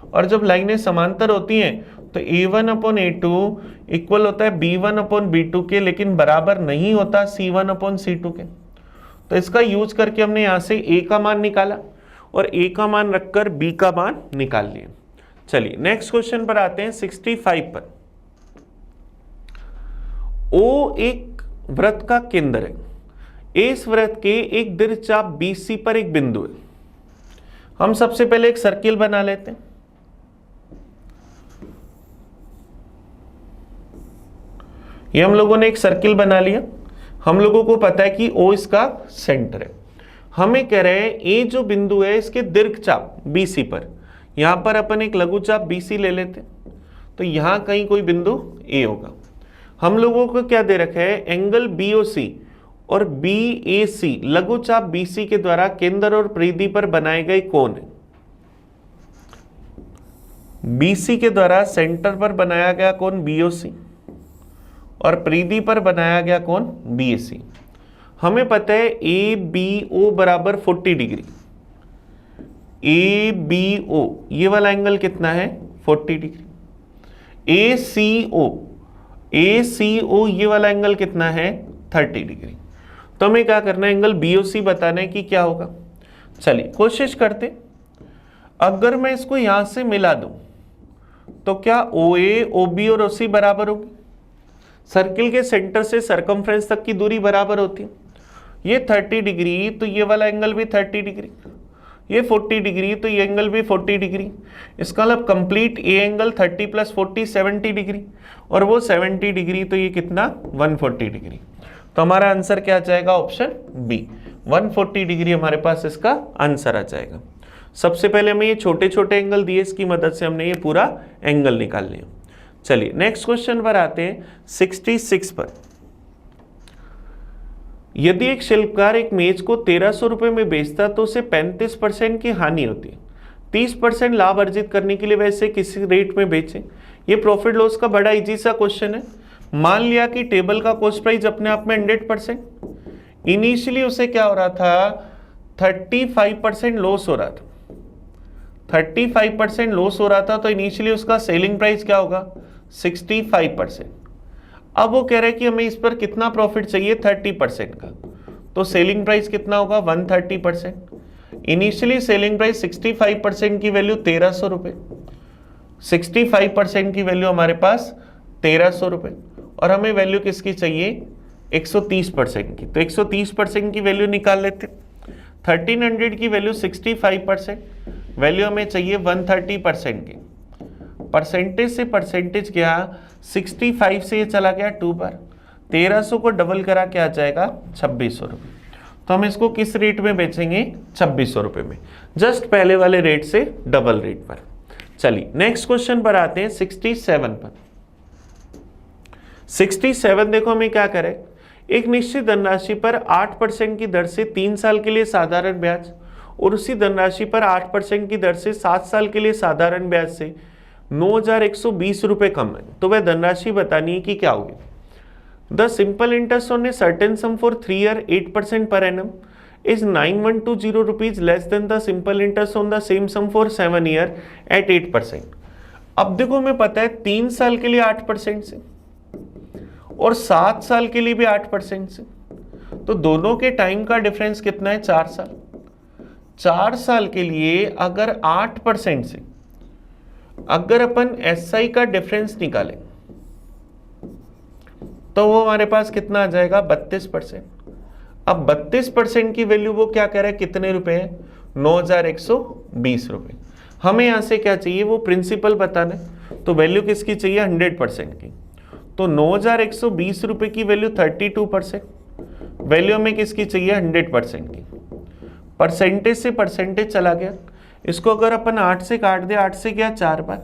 और जब लाइनें समांतर होती हैं तो a1 अपॉन a2 इक्वल होता है b1 अपॉन b2 के, लेकिन बराबर नहीं होता c1 अपॉन c2 के। तो इसका यूज करके हमने यहाँ से a का मान निकाला और a का मान रखकर b का मान निकाल लिया। चलिए नेक्स्ट क्वेश्चन पर आते हैं 65 पर। ओ एक वृत्त का केंद्र है, इस वृत्त के एक दीर्घचाप BC पर एक बिंदु है। हम सबसे पहले एक सर्किल बना लेते हैं। ये हम लोगों ने एक सर्किल बना लिया। हम लोगों को पता है कि O इसका सेंटर है। हमें कह रहे हैं ए जो बिंदु है इसके दीर्घचाप BC पर, यहां पर अपन एक लघुचाप BC ले लेते हैं, तो यहां कहीं कोई बिंदु A होगा। हम लोगों को क्या दे रखा है, एंगल BOC और BAC लघुचाप BC के द्वारा केंद्र और परिधि पर बनाए गए कोण है। BC के द्वारा सेंटर पर बनाया गया कोण BOC और परिधि पर बनाया गया कोण BAC। हमें पता है ABO बराबर 40 डिग्री। ABO ये वाला एंगल कितना है, 40 डिग्री। ACO ये वाला एंगल कितना है, 30 डिग्री। तो हमें क्या करना है, एंगल BOC बताना है कि क्या होगा। चलिए कोशिश करते। अगर मैं इसको यहां से मिला दूं तो क्या OA, OB और OC बराबर होगी। सर्किल के सेंटर से सरकमफ्रेंस तक की दूरी बराबर होती है। ये 30 डिग्री तो ये वाला एंगल भी 30 डिग्री, ये 40 डिग्री तो ये एंगल भी 40 डिग्री। इसका मतलब कंप्लीट ए एंगल 30 + 40 70 डिग्री और वो 70 डिग्री तो ये कितना 140 डिग्री। तो हमारा आंसर क्या आ जाएगा, ऑप्शन बी 140 डिग्री हमारे पास इसका आंसर आ जाएगा। सबसे पहले हमें ये छोटे छोटे एंगल दिए, इसकी मदद से हमने ये पूरा एंगल निकाल लिया। चलिए नेक्स्ट क्वेश्चन पर आते हैं 66 पर। यदि एक शिल्पकार एक मेज को 1300 रुपए में बेचता तो उसे 35% की हानि होती है। 30% लाभ अर्जित करने के लिए वैसे किसी रेट में बेचे। ये प्रॉफिट लॉस का बड़ा इजी सा क्वेश्चन है। मान लिया कि टेबल का कॉस्ट प्राइस अपने आप में 100%, इनिशियली उसे क्या हो रहा था, 35% लॉस हो रहा था। 35% लॉस हो रहा था तो इनिशियली उसका सेलिंग प्राइस क्या होगा, 65%। अब वो कह रहे हैं कि हमें इस पर कितना प्रॉफिट चाहिए, 30% का। तो सेलिंग प्राइस कितना होगा, 130%। इनिशियली सेलिंग प्राइस 65% की वैल्यू 1300 रुपये, 65% की वैल्यू हमारे पास 1300 रुपये, और हमें वैल्यू किसकी चाहिए, 130% की। तो 130% की वैल्यू निकाल लेते। 1300 की वैल्यू 65%, वैल्यू हमें चाहिए 130% की। परसेंटेज से परसेंटेज गया, 65 से ये चला गया 2 बार, 1300 को डबल करा क्या आ जाएगा, 2600 रुपये। तो हम इसको किस रेट में बेचेंगे, 2600 रुपये में, जस्ट पहले वाले रेट से डबल रेट पर। चलिए नेक्स्ट क्वेश्चन पर आते हैं 67 पर। 67 देखो हमें क्या करें, एक निश्चित धनराशि पर 8% की दर से 3 साल के लिए साधारण ब्याज और उसी धनराशि पर 8% की दर से 7 साल के लिए साधारण ब्याज से 9120 रुपये कम है, तो वह धनराशि बतानी है कि क्या होगी। The simple interest on a certain sum for 3 year 8% per annum is 9120 rupees less than the simple interest on the same sum for 7 year at 8%। अब देखो हमें पता है 3 साल के लिए 8% से और 7 साल के लिए भी 8% से, तो दोनों के टाइम का डिफरेंस कितना है, 4 साल। 4 साल के लिए अगर 8% से अगर अपन SI का डिफरेंस निकालें तो वो हमारे पास कितना आ जाएगा, 32%। अब 32% की वैल्यू वो क्या कह रहा है, कितने रुपए है, 9120 रुपये। हमें यहां से क्या चाहिए, वो प्रिंसिपल बताना है, तो वैल्यू किसकी चाहिए, 100% की। तो 9120 रुपये की वैल्यू 32%, वैल्यू हमें किसकी चाहिए, 100% की। परसेंटेज से परसेंटेज चला गया, इसको अगर अपन 8 से काट दे, 8 से गया 4 बार,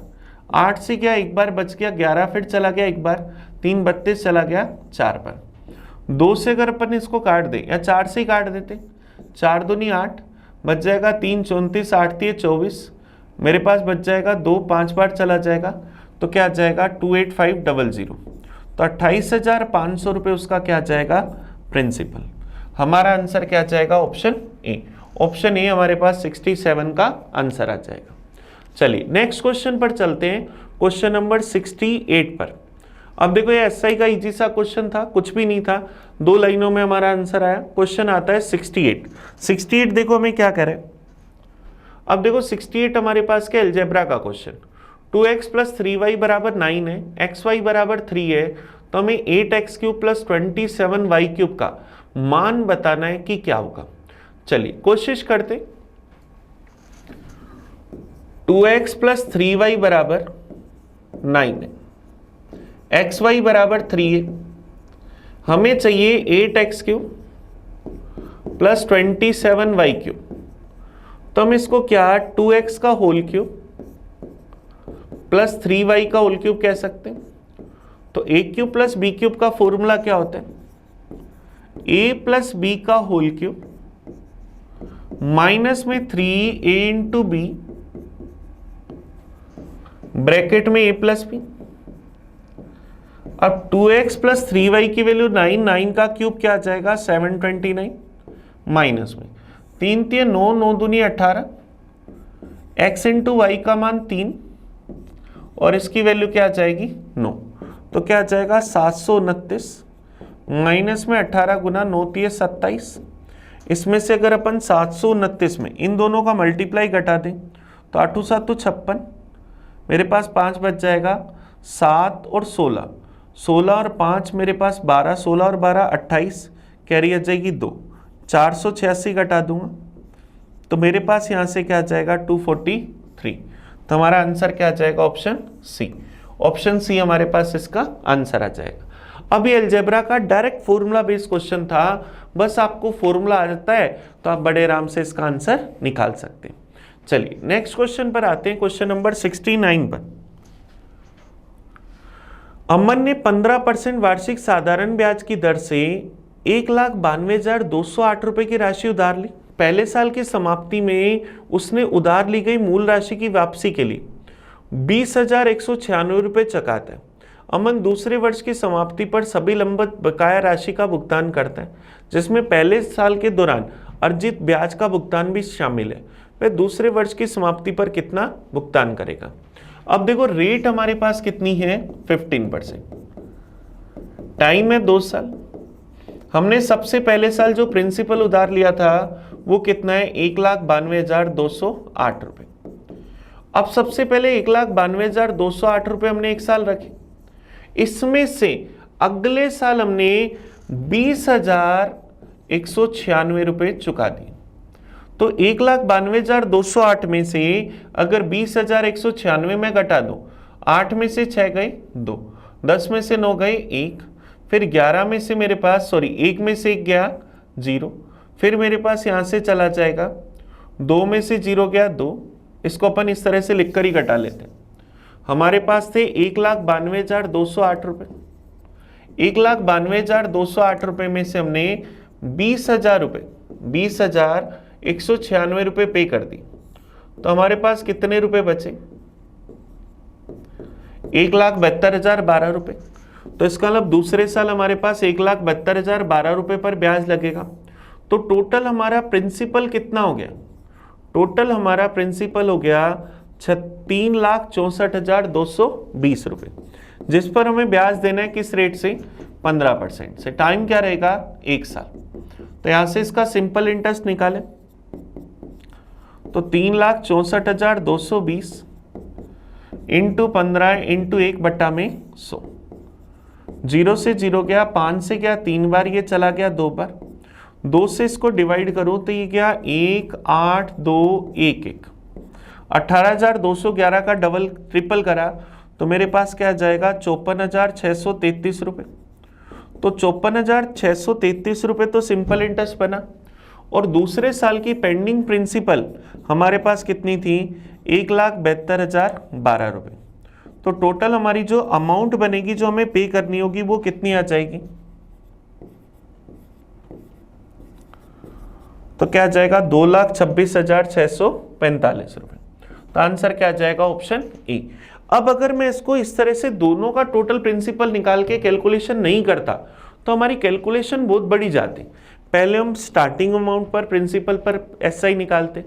8 से गया 1 बार बच गया, 11 फिर चला गया 1 बार, 3 32 चला गया 4 बार। 2 से अगर अपन इसको काट दे या 4 से ही काट देते, 4 दूनी 8 बच जाएगा, 3 34, 8 3 24, मेरे पास बच जाएगा 2, 5 बार चला जाएगा, तो क्या आ जाएगा 28500। तो 28,500 रुपये उसका क्या जाएगा, प्रिंसिपल। हमारा आंसर क्या जाएगा, ऑप्शन ए। ऑप्शन ए हमारे पास 67 का आंसर आ जाएगा। चलिए नेक्स्ट क्वेश्चन पर चलते हैं, क्वेश्चन नंबर 68 पर। अब देखो ये SI का इजी सा क्वेश्चन था, कुछ भी नहीं था, 2 लाइनों में हमारा आंसर आया। क्वेश्चन आता है 68 देखो हमें क्या करे। अब देखो 68 हमारे पास क्या, अलजेब्रा का क्वेश्चन। 2x + 3y = 9 है, xy = 3 है, तो हमें 8x³ प्लस 27y³ का मान बताना है कि क्या होगा। चलिए कोशिश करते। 2x प्लस 3y बराबर 9 है, xy बराबर 3 है, हमें चाहिए 8x³ प्लस 27y³ तो हम इसको क्या 2x का होल क्यूब प्लस 3y का होल क्यूब कह सकते हैं। तो a³ प्लस b³ का फॉर्मूला क्या होता है, a प्लस b का होल क्यूब माइनस में 3a इंटू बी ब्रैकेट में a प्लस बी। अब 2x प्लस 3y की वैल्यू 9, 9 का क्यूब क्या आ जाएगा 729 माइनस में 3 3 9, 9 दूनी 18, x इंटू वाई का मान 3 और इसकी वैल्यू क्या आ जाएगी 9, तो क्या आ जाएगा 729 माइनस में 18 गुना 9 3 27। इसमें से अगर अपन 729 में इन दोनों का मल्टीप्लाई घटा दें तो 8 7 तो 56, मेरे पास 5 बच जाएगा, 7 और 16, 16 और 5 मेरे पास 12, 16 और 12 28, कैरी आ जाएगी 2, 486 घटा दूंगा तो मेरे पास यहाँ से क्या आ जाएगा 243। तो हमारा आंसर क्या आ जाएगा ऑप्शन सी। ऑप्शन सी हमारे पास इसका आंसर आ जाएगा। अब ये अलजेब्रा का डायरेक्ट फॉर्मूला बेस्ड क्वेश्चन था, बस आपको फॉर्मूला आ जाता है तो आप बड़े आराम से इसका आंसर निकाल सकते हैं। चलिए नेक्स्ट क्वेश्चन पर आते हैं, क्वेश्चन नंबर 69 पर। अमन ने 15% वार्षिक साधारण ब्याज की दर से 1,92,208 रुपए की राशि उधार ली। पहले साल की समाप्ति में उसने उधार ली गई मूल राशि की वापसी के लिए 20,196 रुपए चुकाता है। अमन दूसरे वर्ष की समाप्ति पर सभी लंबित बकाया राशि का भुगतान करता है, जिसमें पहले साल के दौरान अर्जित ब्याज का भुगतान भी शामिल है। वह दूसरे वर्ष की समाप्ति पर कितना भुगतान करेगा। अब देखो रेट हमारे पास कितनी है 15%, टाइम है 2 साल। हमने सबसे पहले साल जो प्रिंसिपल उधार लिया था वो कितना है 1,92,208 रुपए। अब सबसे पहले 1,92,208 रुपए हमने एक साल रखे, इसमें से अगले साल हमने 20,196 रुपए चुका दिए। तो 1,92,208 में से अगर 20,196 में घटा दो, 8 में से 6 गए 2, 10 में से 9 गए 1, फिर 11 में से मेरे पास 1 में से 1 गया 0, फिर मेरे पास यहाँ से चला जाएगा 2 में से 0 गया 2। इसको अपन इस तरह से लिखकर ही घटा लेते हैं। हमारे पास थे 1,92,208 रुपये। 1,92,208 रुपये में से हमने 20,000 रुपये 20,196 रुपये पे कर दी, तो हमारे पास कितने रुपए बचे 1,72,012 रुपये। तो इसका मतलब दूसरे साल हमारे पास 1,72,012 रुपये पर ब्याज लगेगा। तो टोटल हमारा प्रिंसिपल कितना हो गया, टोटल हमारा प्रिंसिपल हो गया 3,64,220 रुपये, जिस पर हमें ब्याज देना है किस रेट से 15% से। टाइम क्या रहेगा 1 साल। तो यहां से इसका सिंपल इंटरेस्ट निकालें तो 3,64,220 इंटू 15 इंटू 1/100, 0 से 0 गया, 5 से गया 3 बार, ये चला गया 2 बार, 2 से इसको डिवाइड करो तो ये गया 1,8,2,1,1, 18,211 का डबल ट्रिपल करा तो मेरे पास क्या जाएगा 54,633 रुपये। तो 54,633 रुपये तो सिंपल इंटरेस्ट बना, और दूसरे साल की पेंडिंग प्रिंसिपल हमारे पास कितनी थी 1,72,012 रुपये। तो टोटल हमारी जो अमाउंट बनेगी जो हमें पे करनी होगी वो कितनी आ जाएगी, तो क्या जाएगा 2,26,645 रुपये। तो आंसर क्या जाएगा ऑप्शन ए। अब अगर मैं इसको इस तरह से दोनों का टोटल प्रिंसिपल निकाल के कैलकुलेशन नहीं करता तो हमारी कैलकुलेशन बहुत बड़ी जाती। पहले हम स्टार्टिंग अमाउंट पर प्रिंसिपल पर एसआई निकालते,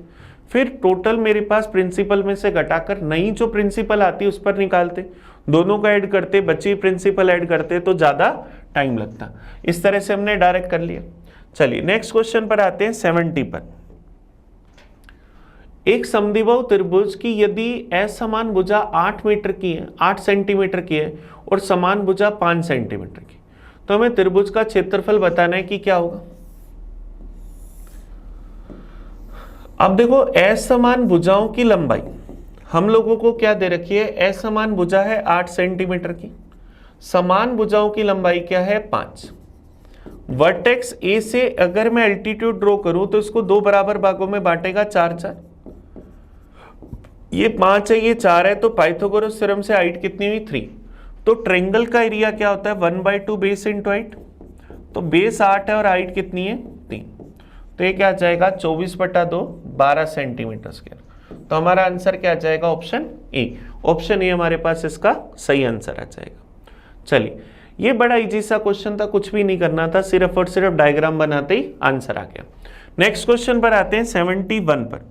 फिर टोटल मेरे पास प्रिंसिपल में से घटाकर नई जो प्रिंसिपल आती है उस पर निकालते, दोनों का ऐड करते, बची प्रिंसिपल ऐड करते तो ज़्यादा टाइम लगता। इस तरह से हमने डायरेक्ट कर लिया। चलिए नेक्स्ट क्वेश्चन पर आते हैं 70 पर। एक समद्विबाहु त्रिभुज की यदि असमान भुजा 8 मीटर की है, 8 सेंटीमीटर की है और समान भुजा 5 सेंटीमीटर की, तो हमें त्रिभुज का क्षेत्रफल बताना है कि क्या होगा। अब देखो असमान भुजाओं की लंबाई हम लोगों को क्या दे रखी है, असमान भुजा है 8 सेंटीमीटर की, समान भुजाओं की लंबाई क्या है 5। वर्टेक्स ए से अगर मैं एल्टीट्यूड ड्रॉ करूं तो इसको दो बराबर भागों में बांटेगा 4 4, ये 5 है ये 4 है, तो पाइथागोरस थ्योरम से हाइट कितनी हुई 3। तो ट्रायंगल का एरिया क्या होता है 1/2 बेस इंटू हाइट, तो बेस 8 है और हाइट कितनी है 3, तो ये क्या आ जाएगा 24/2 12 सेंटीमीटर स्क्वायर। तो हमारा आंसर क्या आ जाएगा ऑप्शन ए। ऑप्शन ए हमारे पास इसका सही आंसर आ जाएगा। चलिए ये बड़ा इजी सा क्वेश्चन था, कुछ भी नहीं करना था, सिर्फ और सिर्फ डायग्राम बनाते ही आंसर आ गया। नेक्स्ट क्वेश्चन पर आते हैं 71 पर।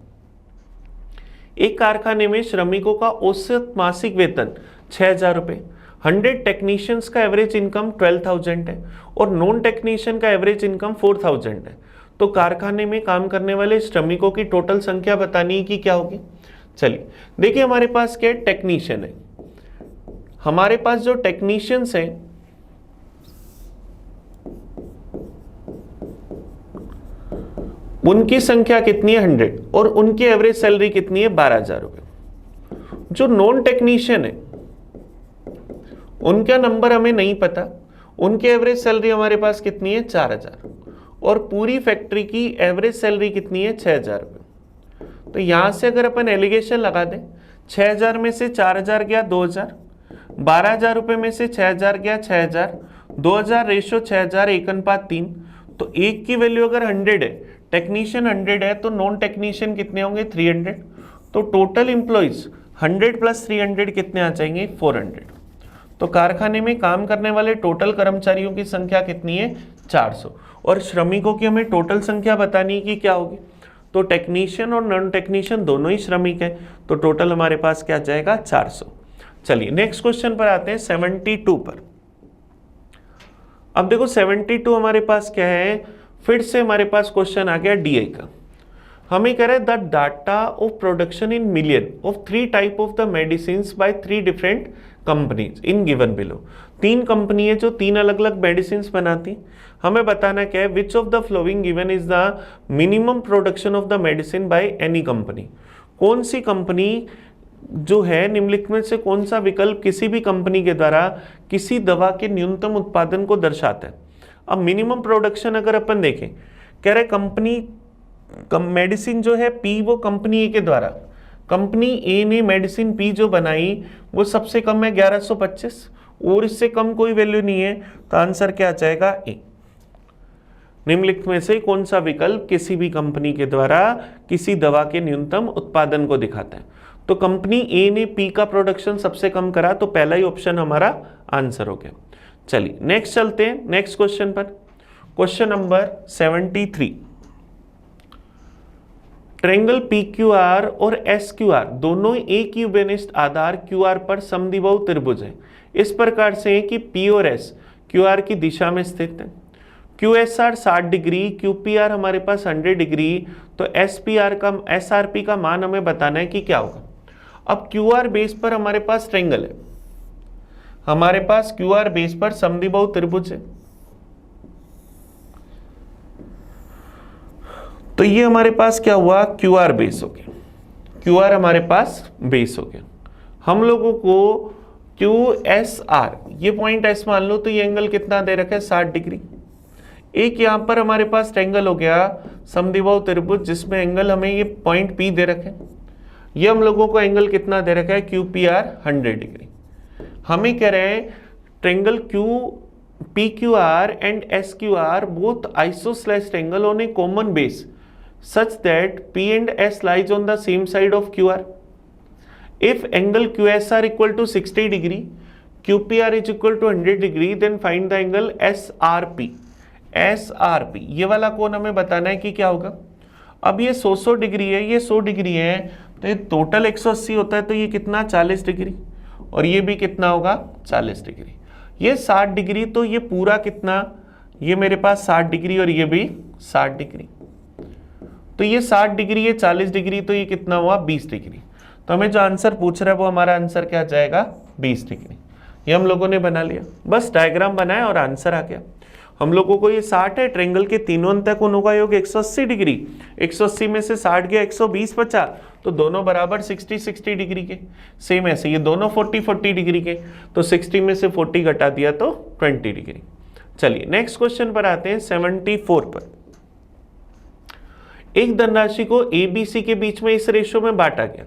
एक कारखाने में श्रमिकों का औसत मासिक वेतन 6,000 रुपए, 100 टेक्नीशियंस का एवरेज इनकम 12,000 है और नॉन टेक्नीशियन का एवरेज इनकम 4,000 है। तो कारखाने में काम करने वाले श्रमिकों की टोटल संख्या बतानी है कि क्या होगी। चलिए देखिए हमारे पास क्या टेक्नीशियन है, हमारे पास जो टेक्नीशियंस हैं उनकी संख्या कितनी है 100 और उनकी एवरेज सैलरी कितनी है 12,000 रुपए। जो नॉन टेक्नीशियन है उनका नंबर हमें नहीं पता, उनकी एवरेज सैलरी हमारे पास कितनी है 4,000 और पूरी फैक्ट्री की एवरेज सैलरी कितनी है 6,000 रुपये। तो यहां से अगर अपन एलिगेशन लगा दें 6,000 में से 4,000 गया 2,000, 12,000 रुपये में से 6,000 गया 6,000, 2,000 रेशो 6,000 1:3, तो एक की वैल्यू अगर 100 है, टेक्नीशियन 100 है तो नॉन टेक्नीशियन कितने होंगे 300, तो टोटल एम्प्लॉइज 100 + 300 कितने आ जाएंगे 400। तो कारखाने में काम करने वाले टोटल कर्मचारियों की संख्या कितनी है 400 और श्रमिकों की हमें टोटल संख्या बतानी है कि क्या होगी। तो टेक्नीशियन और नॉन टेक्नीशियन दोनों ही श्रमिक हैं, तो टोटल हमारे पास क्या जाएगा 400। चलिए नेक्स्ट क्वेश्चन पर आते हैं 72 पर। अब देखो 72 हमारे पास क्या है, फिर से हमारे पास क्वेश्चन आ गया डीआई का। हमें कह रहे हैं the data of production in million of 3 type of the medicine bye 3 different companies in given below. 3 company है जो 3 अलग अलग मेडिसिन बनाती, हमें बताना क्या है which of the flowing given is the minimum production of the medicine by any company. कौन सी कंपनी जो है निम्नलिखित में से कौन सा विकल्प किसी भी कंपनी के द्वारा किसी दवा के न्यूनतम उत्पादन को दर्शाता है। अब मिनिमम प्रोडक्शन अगर अपन देखें, कह रहे कंपनी मेडिसिन जो है पी वो कंपनी ए के द्वारा, कंपनी ए ने मेडिसिन पी जो बनाई वो सबसे कम है 1125 और इससे कम कोई वैल्यू नहीं है, तो आंसर क्या आ जाएगा ए। निम्नलिखित में से कौन सा विकल्प किसी भी कंपनी के द्वारा किसी दवा के न्यूनतम उत्पादन को दिखाता है। तो कंपनी ए ने पी का प्रोडक्शन सबसे कम करा, तो पहला ही ऑप्शन हमारा आंसर हो गया। चलिए नेक्स्ट चलते हैं नेक्स्ट क्वेश्चन पर। Question number 73। ट्रायंगल PQR और SQR दोनों एक ही बेनिस्ट आधार QR पर समद्विबाहु त्रिभुज है, इस प्रकार से है कि P और S QR की दिशा में स्थित है। QSR 60 डिग्री, QPR हमारे पास 100 डिग्री, तो SRP का मान हमें बताना है कि क्या होगा। अब QR बेस पर हमारे पास ट्रायंगल है, हमारे पास QR बेस पर समद्विबाहु त्रिभुज है, तो ये हमारे पास क्या हुआ QR बेस हो गया, QR हमारे पास बेस हो गया। हम लोगों को QSR ये पॉइंट S मान लो, तो ये एंगल कितना दे रखा है 60 डिग्री। एक यहाँ पर हमारे पास ट्रायंगल हो गया समद्विबाहु त्रिभुज जिसमें एंगल हमें ये पॉइंट P दे रखे, ये हम लोगों को एंगल कितना दे रखा है QPR 100 डिग्री। हमें कह रहे हैं triangle PQR and SQR both isosceles triangle on a common base such that P and S lies on the same side of QR. If angle QSR equal to 60 degree, QPR is equal to 100 degree, then find the angle SRP. SRP ये वाला कोण हमें बताना है कि क्या होगा। अब ये 100 डिग्री है, ये 100 डिग्री है, तो ये टोटल 180 होता है, तो ये कितना 40 डिग्री और ये भी कितना होगा 40 डिग्री। ये 60 डिग्री, तो ये पूरा कितना, ये मेरे पास 60 डिग्री और ये भी 60 डिग्री, तो ये 60 डिग्री, ये 40 डिग्री, तो ये कितना हुआ 20 डिग्री। तो हमें जो आंसर पूछ रहा है वो हमारा आंसर क्या जाएगा 20 डिग्री। ये हम लोगों ने बना लिया, बस डायग्राम बनाया और आंसर आ गया। हम लोगों को ये 60 है, ट्रायंगल के तीनों अंत कोणों का योग 180 डिग्री, 180 में से 60 गया 120 बचा, तो दोनों बराबर 60 डिग्री के। सेम ऐसे ये दोनों 40 डिग्री के, तो 60 में से 40 घटा दिया तो 20 डिग्री। चलिए नेक्स्ट क्वेश्चन पर आते हैं 74 पर। एक धनराशि को ए बी सी के बीच में इस रेशो में बांटा गया,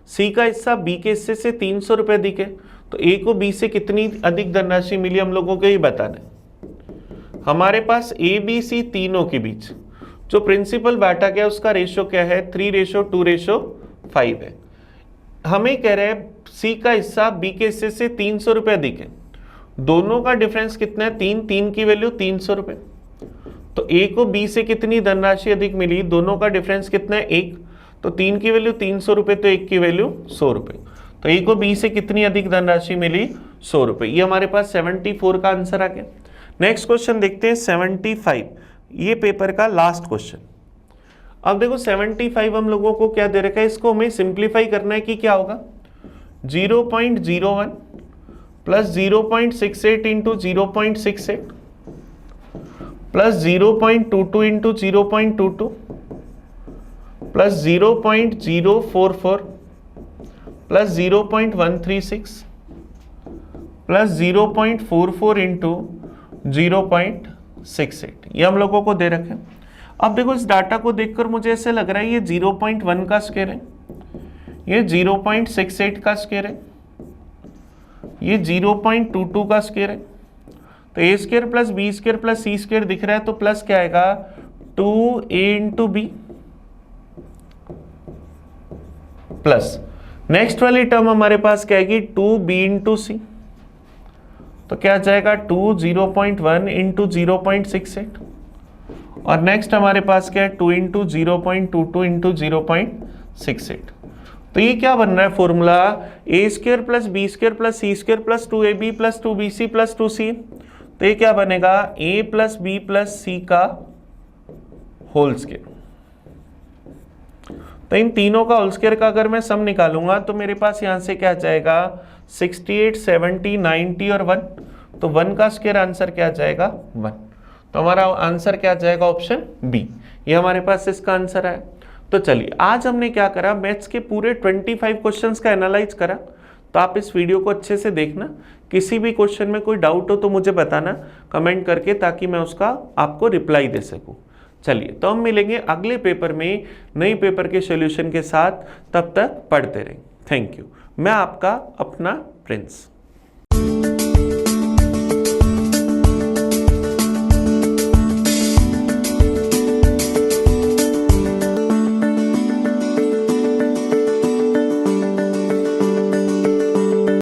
सी का हिस्सा बी के हिस्से से 300 रुपए अधिक है, तो ए को बी से कितनी अधिक धनराशि मिली हम लोगों को ये बताना है। हमारे पास ए बी सी तीनों के बीच जो प्रिंसिपल बांटा गया उसका रेशो क्या है 3:2:5 है। हमें कह रहे हैं सी का हिस्सा बी के हिस्से से 300 रुपए अधिक है, दोनों का डिफरेंस कितना है 3 की वैल्यू 300 रुपए, तो ए को बी से कितनी धनराशि अधिक मिली, दोनों का डिफरेंस कितना है 1, तो 3 की वैल्यू 300 रुपए, तो 1 की वैल्यू 100 रुपए, तो ए को बी से कितनी अधिक धनराशि मिली 100 रुपए। ये हमारे पास 74 का आंसर आ गया। नेक्स्ट क्वेश्चन देखते हैं 75, ये पेपर का लास्ट क्वेश्चन। अब देखो 75 हम लोगों को क्या दे रखा है, इसको हमें सिंप्लीफाई करना है कि क्या होगा 0.01 plus 0.68 into 0.68 plus 0.22 into 0.22 plus 0.044 plus 0.136 plus 0.44 into 0.68, ये हम लोगों को दे रखे। अब देखो इस डाटा को देखकर मुझे ऐसे लग रहा है ये 0.1 का स्क्वायर है, ये 0.68 का स्क्वायर है, ये 0.22 का स्क्वायर है, तो a square plus b square plus c square दिख रहा है, तो प्लस क्या आएगा 2a into b plus next वाली टर्म हमारे पास क्या आएगी 2b इंटू सी, तो क्या जाएगा 0.1 इंटू 0.68 और नेक्स्ट हमारे पास क्या है 2 इंटू 0.22 इंटू 0.68। तो ये क्या बन रहा है formula a square plus b square plus c square plus 2ab plus 2bc plus 2c, तो ये क्या बनेगा a plus b plus c का होल स्क्वायर। तो इन तीनों का होल स्क्वायर का अगर मैं सम निकालूंगा तो मेरे पास यहाँ से क्या जाएगा 68, 70, 90 और 1, तो 1 का स्क्वायर आंसर क्या जाएगा 1, तो हमारा आंसर क्या जाएगा ऑप्शन बी, ये हमारे पास इसका आंसर है। तो चलिए आज हमने क्या करा, मैथ्स के पूरे 25 क्वेश्चंस का एनालाइज करा, तो आप इस वीडियो को अच्छे से देखना, किसी भी क्वेश्चन में कोई डाउट हो तो मुझे बताना कमेंट करके, ताकि मैं उसका आपको रिप्लाई दे सकूं। चलिए तो हम मिलेंगे अगले पेपर में नई पेपर के सॉल्यूशन के साथ, तब तक पढ़ते रहें। Thank you. मैं आपका अपना प्रिंस।